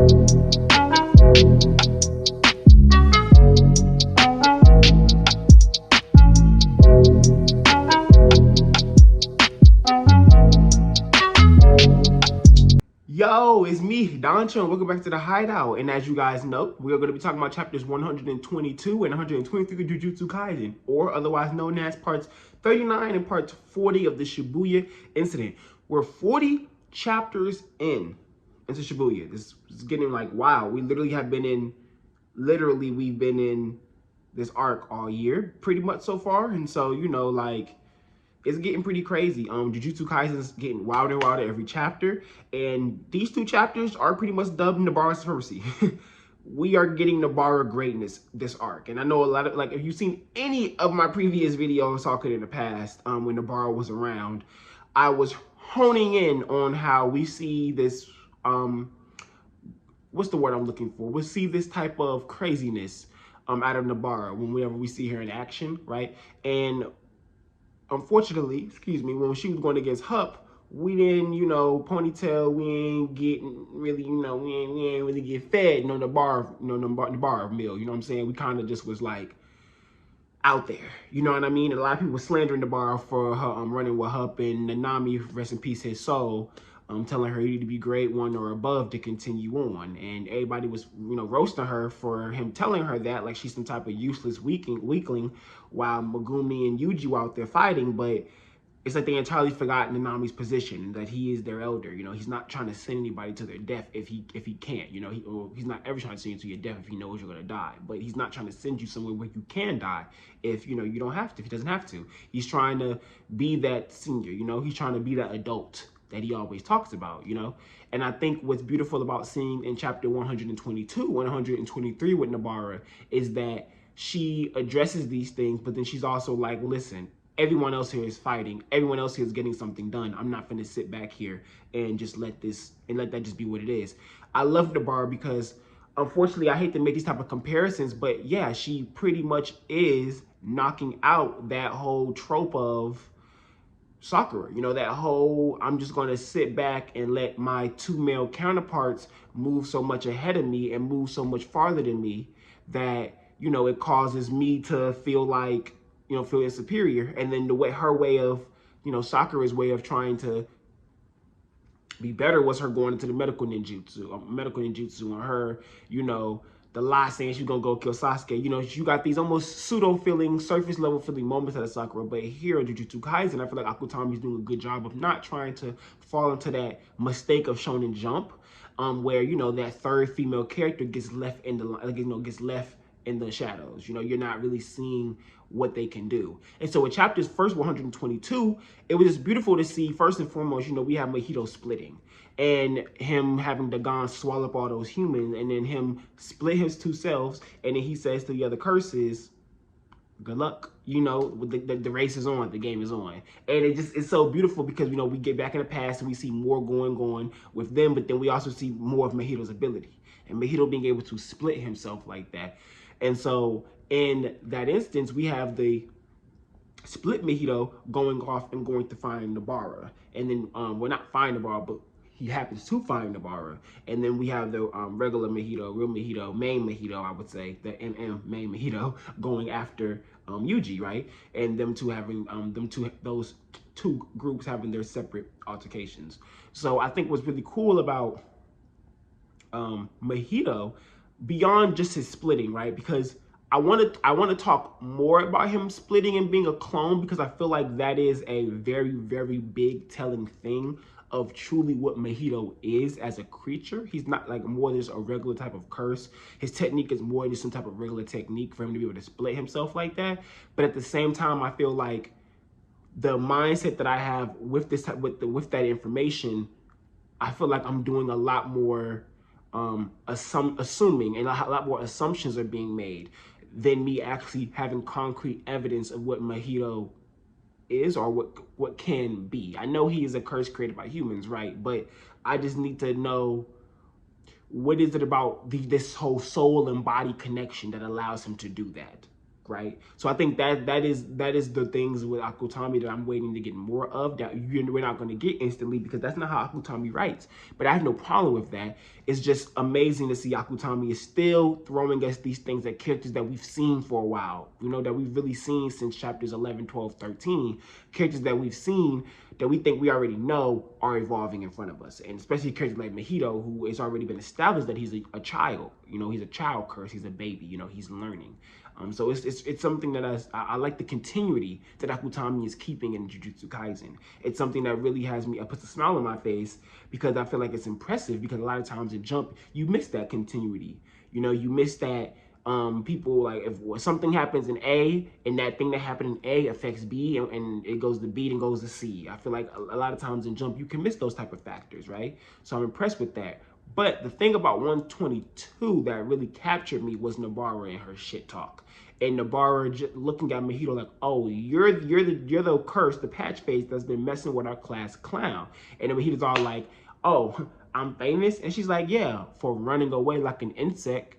Yo, it's me, Doncho, and welcome back to the Hideout. And as you guys know, we are going to be talking about chapters 122 and 123 of Jujutsu Kaisen, or otherwise known as parts 39 and part 40 of the Shibuya incident. We're 40 chapters into Shibuya. This is getting like, wow, we've been in this arc all year, pretty much so far. And so, it's getting pretty crazy. Jujutsu Kaisen is getting wilder and wilder every chapter, and these two chapters are pretty much dubbed Nobara supremacy. We are getting Nobara greatness this arc, and I know a lot of if you've seen any of my previous videos talking in the past, when Nobara was around, I was honing in on how we see this. What's the word I'm looking for? We see this type of craziness out of Nobara whenever we see her in action, right? And unfortunately, excuse me, when she was going against Hup, we didn't, Ponytail, we ain't getting really, we ain't really get fed, the bar, the bar meal, you know what I'm saying? We kind of just was like out there, you know what I mean? And a lot of people were slandering the bar for her running with Hup, and Nanami, rest in peace, his soul, telling her you need to be grade 1 or above to continue on. And everybody was, roasting her for him telling her that, like she's some type of useless weakling, while Megumi and Yuji were out there fighting. But it's like they entirely forgot Nanami's position, that he is their elder. He's not trying to send anybody to their death if he can't. He's not ever trying to send you to your death if he knows you're gonna die. But he's not trying to send you somewhere where you can die if you don't have to. If he doesn't have to, he's trying to be that senior. He's trying to be that adult that he always talks about. And I think what's beautiful about seeing in chapter 122, 123 with Nobara is that she addresses these things, but then she's also like, listen, everyone else here is fighting. Everyone else here is getting something done. I'm not going to sit back here and just let that just be what it is. I love Nobara because, unfortunately, I hate to make these type of comparisons, but yeah, she pretty much is knocking out that whole trope of Sakura, that whole I'm just going to sit back and let my two male counterparts move so much ahead of me and move so much farther than me that, it causes me to feel like, feel superior. And then her way of, Sakura's way of trying to be better was her going into the medical ninjutsu, and her, the lie saying she's gonna go kill Sasuke. You got these almost pseudo feeling, surface level feeling moments out of Sakura, but here in Jujutsu Kaisen, I feel like Akutami's doing a good job of not trying to fall into that mistake of Shonen Jump, where that third female character gets left in the shadows. You're not really seeing what they can do. And so in chapters first 122, it was just beautiful to see, first and foremost, we have Mahito splitting and him having Dagon swallow up all those humans, and then him split his two selves, and then he says to the other curses, good luck. The race is on, the game is on. And it's so beautiful because, we get back in the past and we see more going on with them, but then we also see more of Mahito's ability and Mahito being able to split himself like that. And so in that instance, we have the split Mahito going off and going to find Nobara. And then, we're not find Nobara, but he happens to find Nobara. And then we have the regular Mahito, real Mahito, main Mahito, I would say, the MM main Mahito going after Yuji, right? And them two having, those two groups having their separate altercations. So I think what's really cool about Mahito, beyond just his splitting, right? Because I want to talk more about him splitting and being a clone, because I feel like that is a very, very big telling thing of truly what Mahito is as a creature. He's not like more than just a regular type of curse. His technique is more than just some type of regular technique for him to be able to split himself like that. But at the same time, I feel like the mindset that I have with this with that information, I feel like I'm doing a lot more assuming, and a lot more assumptions are being made than me actually having concrete evidence of what Mahito is or what can be. I know he is a curse created by humans, right? But I just need to know, what is it about this whole soul and body connection that allows him to do that, right? So I think that is the things with Akutami that I'm waiting to get more of, that we're not going to get instantly, because that's not how Akutami writes. But I have no problem with that. It's just amazing to see Akutami is still throwing us these things at characters that we've seen for a while, you know, that we've really seen since chapters 11, 12, 13. Characters that we've seen that we think we already know are evolving in front of us. And especially characters like Mahito, who has already been established that he's a child. You know, he's a child curse. He's a baby. You know, he's learning. So it's something that I like the continuity that Akutami is keeping in Jujutsu Kaisen. It's something that really has me, it puts a smile on my face, because I feel like it's impressive, because a lot of times in Jump, you miss that continuity. You know, you miss that people, like, if something happens in A and that thing that happened in A affects B, and it goes to B and goes to C. I feel like a lot of times in Jump, you can miss those type of factors, right? So I'm impressed with that. But the thing about 122 that really captured me was Nobara and her shit talk. And Nobara just looking at Mahito like, oh, you're the curse, the patch face that's been messing with our class clown. And then Mahito's all like, oh, I'm famous? And she's like, yeah, for running away like an insect,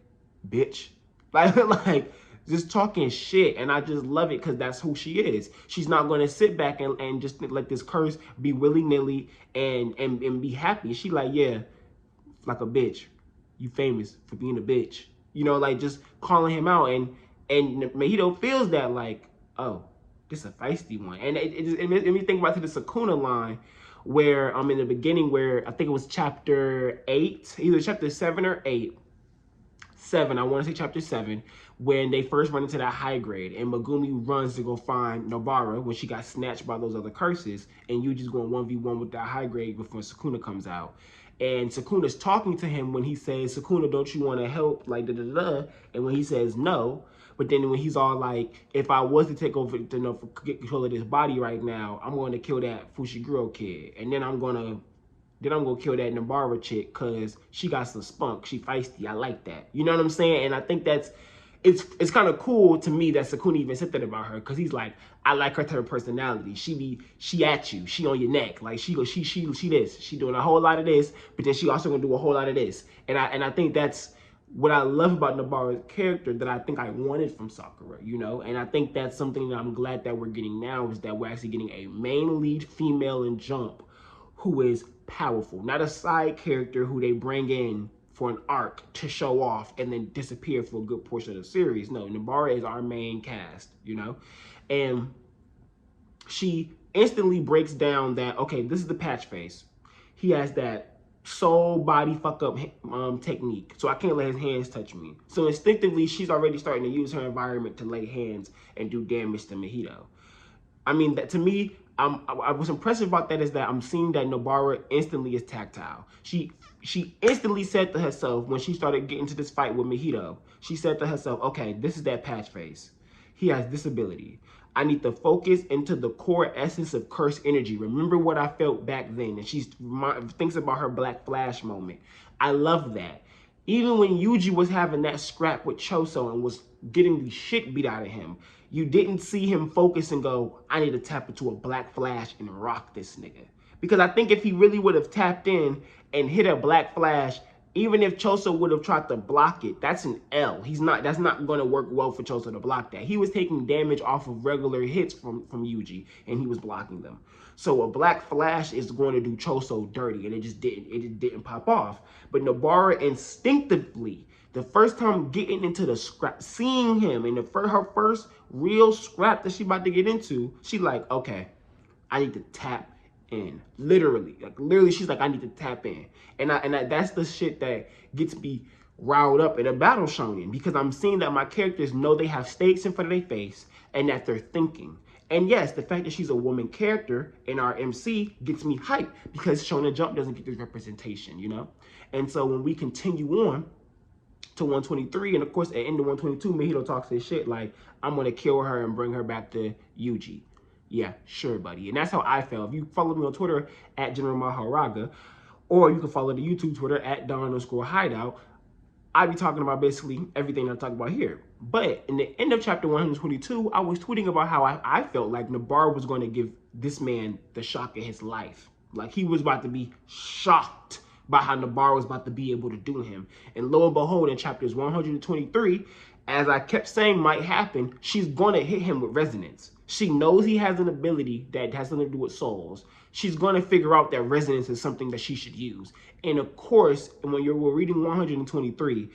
bitch. Like just talking shit. And I just love it, because that's who she is. She's not going to sit back and just let this curse be willy-nilly and be happy. She like, yeah, like a bitch. You famous for being a bitch. You know, like just calling him out. And Mahito feels that, like, oh, this is a feisty one. And it made me think about the Sukuna line, where in the beginning, where I think it was chapter 8, either chapter 7 or 8. 7, I want to say chapter 7, when they first run into that high grade, and Megumi runs to go find Nobara when she got snatched by those other curses, and Yuji's going 1v1 with that high grade before Sukuna comes out. And Sukuna's talking to him when he says, Sukuna, don't you want to help? Like, da-da-da. And when he says no, but then when he's all like, if I was to take over, get control of this body right now, I'm going to kill that Fushiguro kid. And then I'm going to kill that Nobara chick, because she got some spunk. She feisty. I like that. You know what I'm saying? And I think it's kind of cool to me that Sukuna even said that about her, because he's like, I like her type of personality. She at you. She on your neck. Like she this. She doing a whole lot of this, but then she also gonna do a whole lot of this. And I think that's what I love about Nobara's character, that I think I wanted from Sakura, you know? And I think that's something that I'm glad that we're getting now, is that we're actually getting a main lead female in Jump who is powerful, not a side character who they bring in for an arc to show off and then disappear for a good portion of the series. No, Nobara is our main cast, you know? And she instantly breaks down that, okay, this is the patch face. He has that soul body fuck up technique, so I can't let his hands touch me. So instinctively, she's already starting to use her environment to lay hands and do damage to Mahito. I mean, that to me, I was impressive about that, is that I'm seeing that Nobara instantly is tactile. She instantly said to herself, when she started getting to this fight with Mahito, she said to herself, okay, this is that patch face. He has this ability. I need to focus into the core essence of curse energy. Remember what I felt back then. And she thinks about her Black Flash moment. I love that. Even when Yuji was having that scrap with Choso and was getting the shit beat out of him, you didn't see him focus and go, I need to tap into a Black Flash and rock this nigga. Because I think if he really would have tapped in and hit a Black Flash, even if Choso would have tried to block it, that's an L. That's not going to work well for Choso to block that. He was taking damage off of regular hits from Yuji, and he was blocking them. So a Black Flash is going to do Choso dirty, and it didn't pop off. But Nobara instinctively, the first time getting into the scrap, seeing him in her first real scrap that she about to get into, she like, okay, I need to tap in. Literally, she's like, I need to tap in. And that's the shit that gets me riled up in a battle shonen, because I'm seeing that my characters know they have stakes in front of their face and that they're thinking. And yes, the fact that she's a woman character in our MC gets me hyped, because Shonen Jump doesn't get this representation, you know? And so when we continue on to 123, and of course at the end of 122, Mahito talks his shit like, I'm gonna kill her and bring her back to Yuji. Yeah, sure, buddy. And that's how I felt. If you follow me on Twitter at General Maharaga, or you can follow the YouTube Twitter at Don_Hideout, I be talking about basically everything I talk about here. But in the end of chapter 122, I was tweeting about how I felt like Nobara was going to give this man the shock of his life. Like he was about to be shocked about how Nobara was about to be able to do him. And lo and behold, in chapters 123, as I kept saying might happen, she's going to hit him with resonance. She knows he has an ability that has something to do with souls. She's going to figure out that resonance is something that she should use. And of course, when we're reading 123,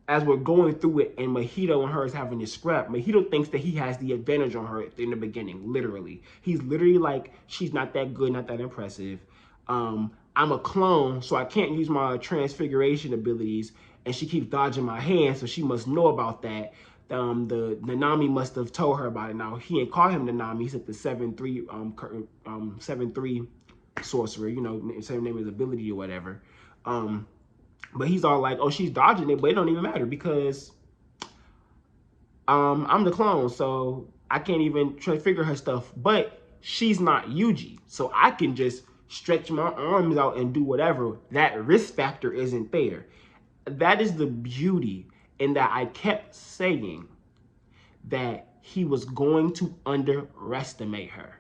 as we're going through it and Mahito and her is having this scrap, Mahito thinks that he has the advantage on her in the beginning, literally. He's literally like, she's not that good, not that impressive. I'm a clone, so I can't use my transfiguration abilities, and she keeps dodging my hand, so she must know about that. The Nanami must have told her about it. Now, he ain't call him Nanami, he's at the 7-3 7-3 sorcerer, you know, same name as ability or whatever. But he's all like, oh, she's dodging it, but it don't even matter because I'm the clone, so I can't even try to figure her stuff. But she's not Yuji, so I can just stretch my arms out and do whatever. That risk factor isn't there. That is the beauty in that I kept saying that he was going to underestimate her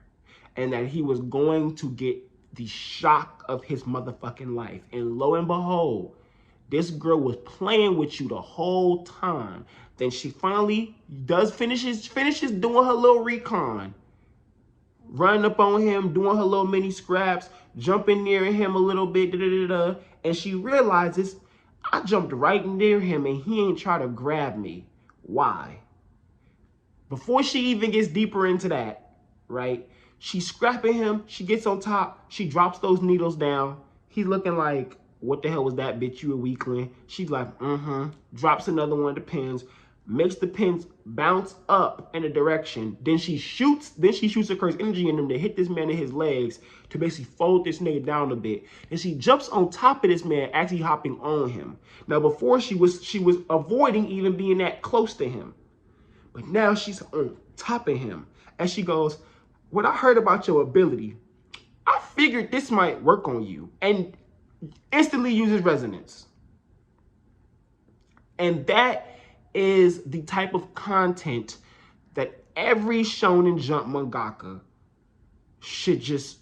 and that he was going to get the shock of his motherfucking life. And lo and behold, this girl was playing with you the whole time. Then she finally finishes doing her little recon, running up on him, doing her little mini scraps, jumping near him a little bit, and she realizes, I jumped right near him and he ain't try to grab me. Why? Before she even gets deeper into that, right? She's scrapping him, she gets on top, she drops those needles down. He's looking like, what the hell was that, bitch? You a weakling. She's like, drops another one of the pins, makes the pins bounce up in a direction. Then she shoots her cursed energy in them to hit this man in his legs to basically fold this nigga down a bit. And she jumps on top of this man, actually hopping on him. Now before she was avoiding even being that close to him. But now she's on top of him. And she goes, when I heard about your ability, I figured this might work on you. And instantly uses resonance. And that is the type of content that every Shonen Jump mangaka should just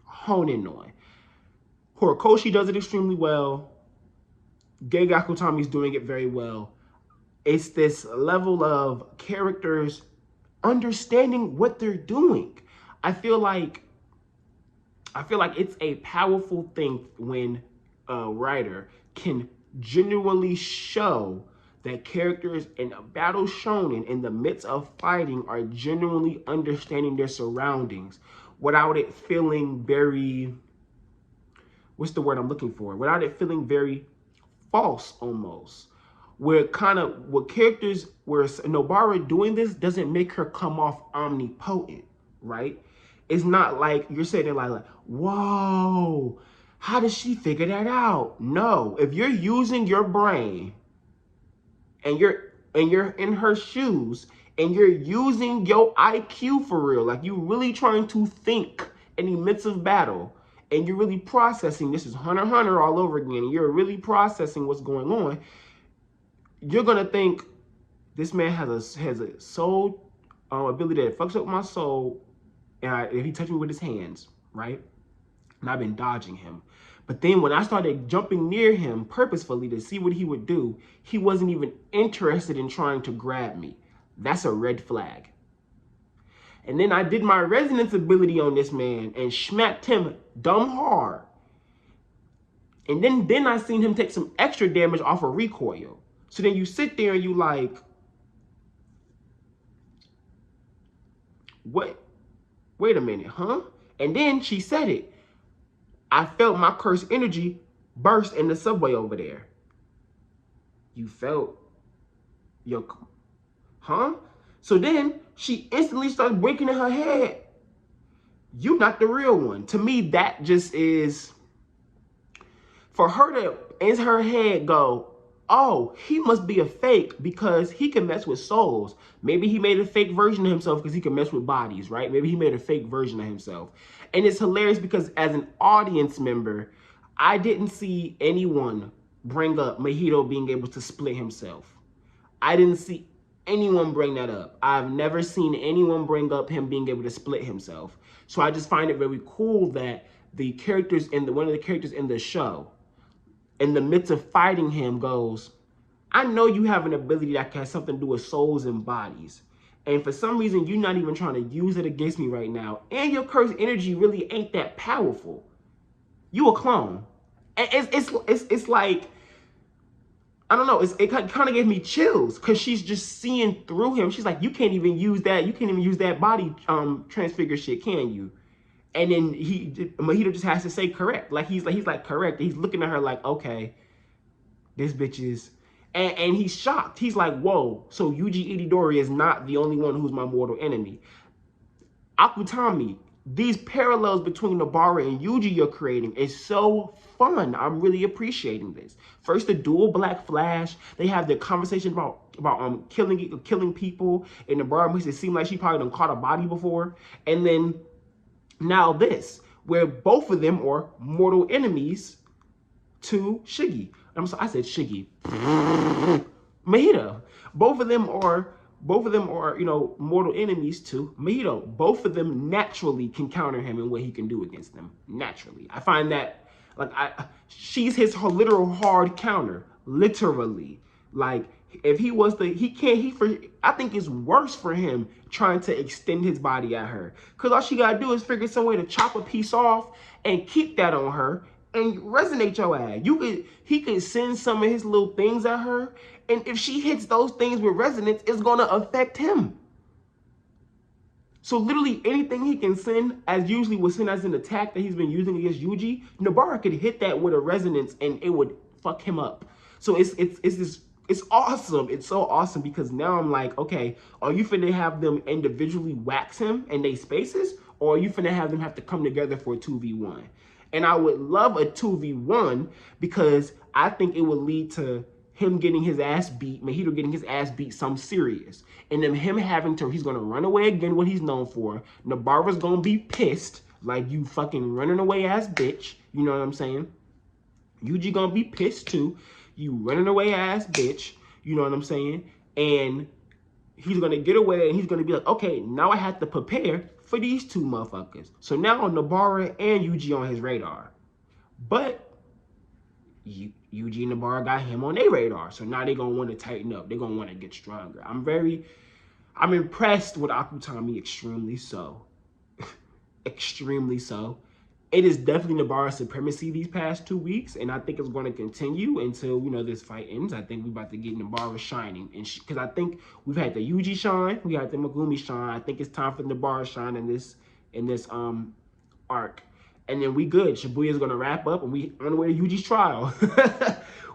hone in on. Horikoshi does it extremely well. Gege Akutami's doing it very well. It's this level of characters understanding what they're doing. I feel like it's a powerful thing when a writer can genuinely show that characters in a battle shonen in the midst of fighting are genuinely understanding their surroundings without it feeling very, what's the word I'm looking for? Without it feeling very false almost. Where Nobara doing this doesn't make her come off omnipotent, right? It's not like you're sitting there like, whoa, how does she figure that out? No, if you're using your brain and you're in her shoes and you're using your IQ for real, like you're really trying to think in the midst of battle and you're really processing, this is Hunter x Hunter all over again, and you're really processing what's going on, you're gonna think this man has a soul ability that fucks up my soul. And if he touched me with his hands, right? And I've been dodging him. But then when I started jumping near him purposefully to see what he would do, he wasn't even interested in trying to grab me. That's a red flag. And then I did my resonance ability on this man and smacked him dumb hard. And then I seen him take some extra damage off of recoil. So then you sit there and you like, what? Wait a minute, huh? And then she said it. I felt my cursed energy burst in the subway over there. You felt your, huh? So then she instantly started waking in her head. You not the real one. To me, that just is, for her to, in her head, go, oh, he must be a fake because he can mess with souls. Maybe he made a fake version of himself because he can mess with bodies, right? Maybe he made a fake version of himself. And it's hilarious because as an audience member, I didn't see anyone bring up Mahito being able to split himself. I didn't see anyone bring that up. I've never seen anyone bring up him being able to split himself. So I just find it very cool that the characters in one of the characters in the show, in the midst of fighting him, goes, I know you have an ability that has something to do with souls and bodies. And for some reason, you're not even trying to use it against me right now. And your cursed energy really ain't that powerful. You a clone. And it's like, I don't know. It kind of gave me chills because she's just seeing through him. She's like, you can't even use that. You can't even use that body transfigure shit, can you? And then Mahito just has to say correct. He's like correct. He's looking at her like, okay, this bitch is, and he's shocked. He's like, whoa. So Yuji Itadori is not the only one who's my mortal enemy. Akutami, these parallels between Nobara and Yuji you're creating is so fun. I'm really appreciating this. First, the dual Black Flash. They have the conversation about killing people, and Nobara makes it seem like she probably done caught a body before. And then now this, where both of them are mortal enemies to Shiggy. I said Shiggy. Mahito. Both of them are, you know, mortal enemies to Mahito. Both of them naturally can counter him and what he can do against them. Naturally. I find that, like, she's her literal hard counter. Literally. Like, if he was I think it's worse for him trying to extend his body at her. Because all she gotta do is figure some way to chop a piece off and keep that on her and resonate your ass. He can send some of his little things at her, and if she hits those things with resonance, it's gonna affect him. So literally anything he can send, as usually was sent as an attack that he's been using against Yuji, Nobara could hit that with a resonance and it would fuck him up. So it's awesome. It's so awesome because now I'm like, okay, are you finna have them individually wax him in their spaces, or are you finna have them have to come together for a 2v1? And I would love a 2v1 because I think it would lead to him getting his ass beat, Mahito getting his ass beat some serious. And then him he's gonna run away again, what he's known for. Nobara's gonna be pissed, like, you fucking running away ass bitch. You know what I'm saying? Yuji gonna be pissed too. You running away ass bitch. You know what I'm saying? And he's gonna get away and he's gonna be like, okay, now I have to prepare for these two motherfuckers. So now Nobara and Yuji on his radar. But Yuji and Nobara got him on their radar. So now they're gonna want to tighten up. They're gonna want to get stronger. I'm impressed with Akutami, extremely so. Extremely so. It is definitely Nobara's supremacy these past 2 weeks, and I think it's going to continue until, you know, this fight ends. I think we're about to get Nobara shining, and because I think we've had the Yuji shine, we had the Megumi shine. I think it's time for Nobara shine in this arc, and then we good. Shibuya's going to wrap up, and we on the way to Yuji's trial.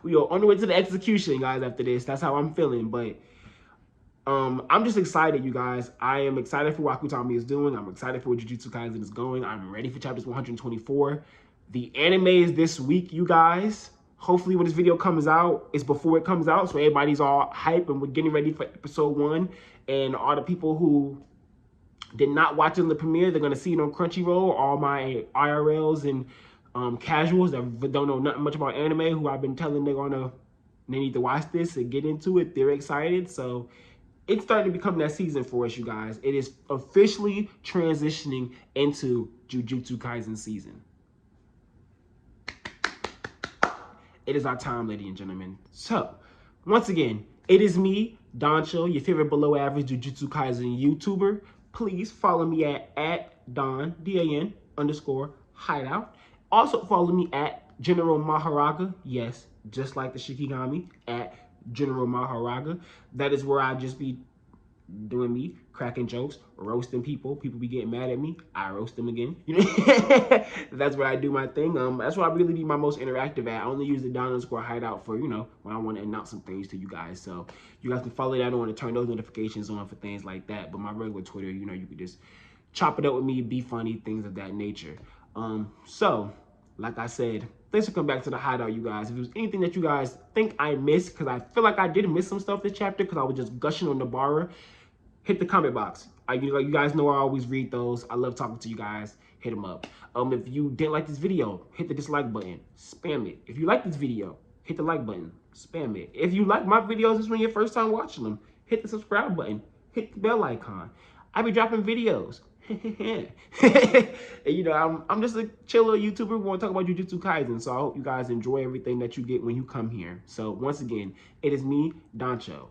We are on the way to the execution, guys. After this, that's how I'm feeling, but. I'm just excited, you guys. I am excited for what Akutami is doing. I'm excited for where Jujutsu Kaisen is going. I'm ready for chapters 124. The anime is this week, you guys. Hopefully when this video comes out, it's before it comes out, so everybody's all hype and we're getting ready for episode 1. And all the people who did not watch it in the premiere, they're going to see it on Crunchyroll. All my IRLs and casuals that don't know nothing much about anime, who I've been telling they need to watch this and get into it, they're excited. So it's starting to become that season for us, you guys. It is officially transitioning into Jujutsu Kaisen season. It is our time, ladies and gentlemen. So, once again, it is me, Doncho, your favorite below average Jujutsu Kaisen YouTuber. Please follow me at Don, D-A-N, _hideout. Also follow me at General Maharaga. Yes, just like the Shikigami, at General Maharaga. That is where I just be doing me, cracking jokes, roasting people. People be getting mad at me, I roast them again. You know, that's where I do my thing. That's where I really be my most interactive at. I only use the Don_hideout for, you know, when I want to announce some things to you guys. So you guys can follow that on and turn those notifications on for things like that. But my regular Twitter, you know, you could just chop it up with me, be funny, things of that nature. So like I said, thanks for coming back to the Hideout, you guys. If there's anything that you guys think I missed, because I feel like I did miss some stuff this chapter because I was just gushing on Nobara, hit the comment box. You guys know I always read those. I love talking to you guys. Hit them up. If you didn't like this video, hit the dislike button. Spam it. If you like this video, hit the like button. Spam it. If you like my videos, this is when your first time watching them, hit the subscribe button. Hit the bell icon. I be dropping videos. You know, I'm just a chiller YouTuber. We want to talk about Jujutsu Kaisen. So I hope you guys enjoy everything that you get when you come here. So once again, it is me, Doncho.